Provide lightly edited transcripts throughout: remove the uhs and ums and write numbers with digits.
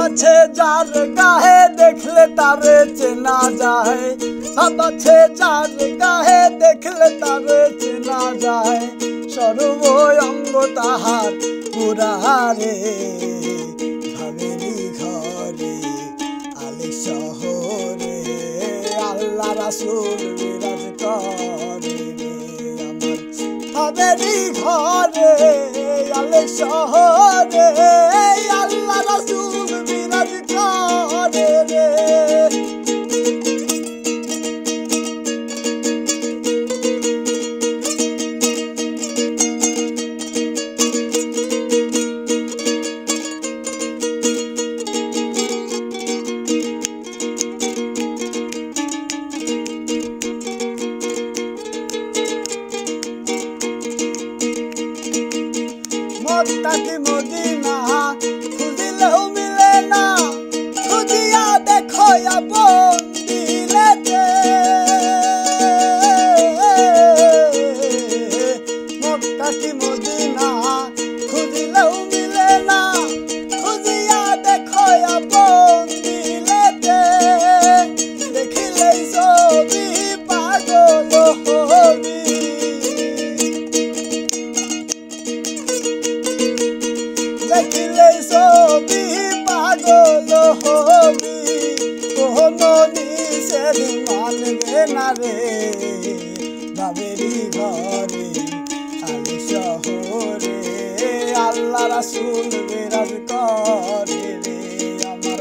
अच्छे जार गाहे देखले तारे चेना जाए, सब अच्छे जार गाहे देखले तारे चेना जाए। सर्व अंग ताहार पुरा रे भावेरी घरे आले शहरे आल्लाह रासूल बिराज करे रे আমার भावेरी घरे आले शहरे आल्लाह रासूल बिराज करे रे। मोत्ताकी मदीना खुजिलेও मिले ना, खुजिया देखो अपन दिलेते। मोत्ताकी मदीना खुजिलेও मिले ना, खुजिया देखो अपन दिलेते। देखिलेই ছবি পাগল হবি, देखिले ছবি পাগল হবি। কোনো নিষেধ মানবে না রে ভাবেরি ঘরে আলে শহরে আল্লাহ রাসূল বিরাজ করে রে। আমার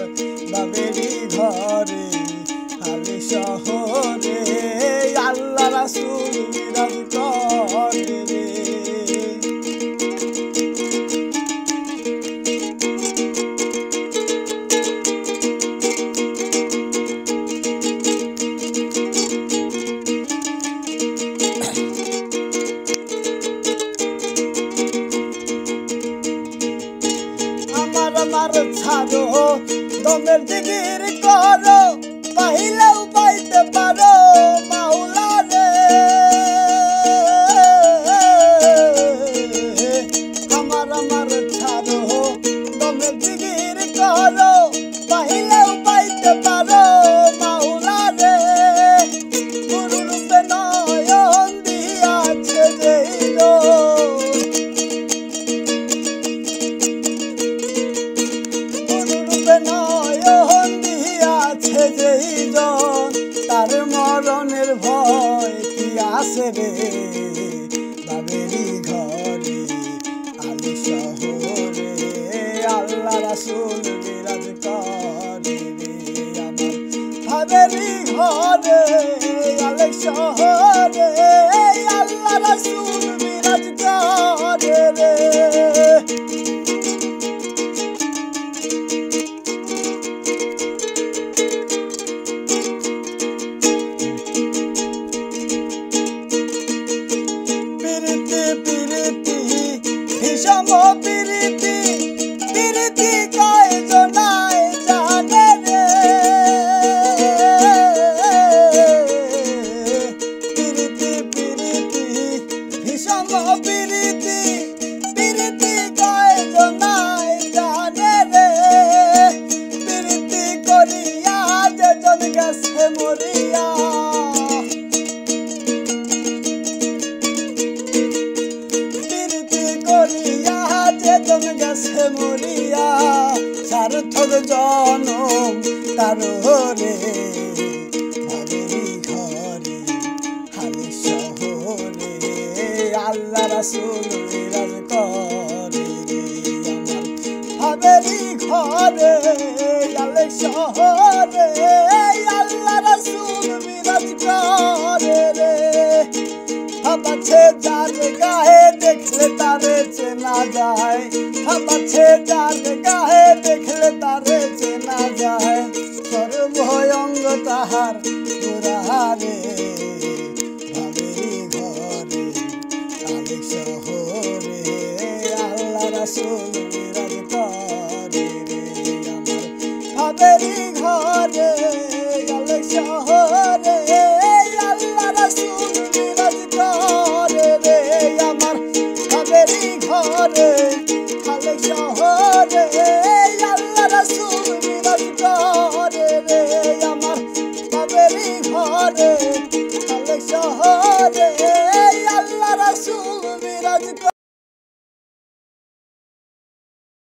ভাবেরি ঘরে আলে শহরে আল্লাহ রাসূল বিরাজ করে রে। আমার ছাড়ো দমের জিগির করো, পাইলেও পাইতে পারো মাওলা রে। আমার ছাড়ো দমের জিগির করো, পাইলেও পাইতে পারো মাওলা রে। গুরুরূপে নয়ন দিয়াছে যেই নয়ন দিয়াছে যেই জন, তার মরণের ভয় কি আছে রে ভাবেরি ঘরে আলে শহরে আল্লাহ রাসূল বিরাজ করে রে। আমার ভাবেরি ঘরে আলে শহরে আল্লাহ রাসূল বিরাজ করে রে। বিষম প্রীতি প্রীতি কয়জনায় জানে রে। প্রীতি প্রীতি বিষম প্রীতি প্রীতি কয়জনায় জানে রে। প্রীতি করিয়া যেজন গেছে মরিয়া, যেজন গেছে মরিয়া সার্থক জনম তার রে ভাবেরি ঘরে আলে শহরে আল্লাহ রাসূল বিরাজ করে রে। আমার ভাবেরি ঘরে আলে শহরে আল্লাহ রাসূল বিরাজ করে রে। हम अच्छे जार गाहे देखले तारे चेना जाए, हम अच्छे जार गाहे देखले तारे चेना जाए। सर्व अंग তাহার পুরারে ভাবেরি ঘরে আলেক শহরে আল্লাহ রাসূল বিরাজ করে রে আমার ভাবেরি ঘরে।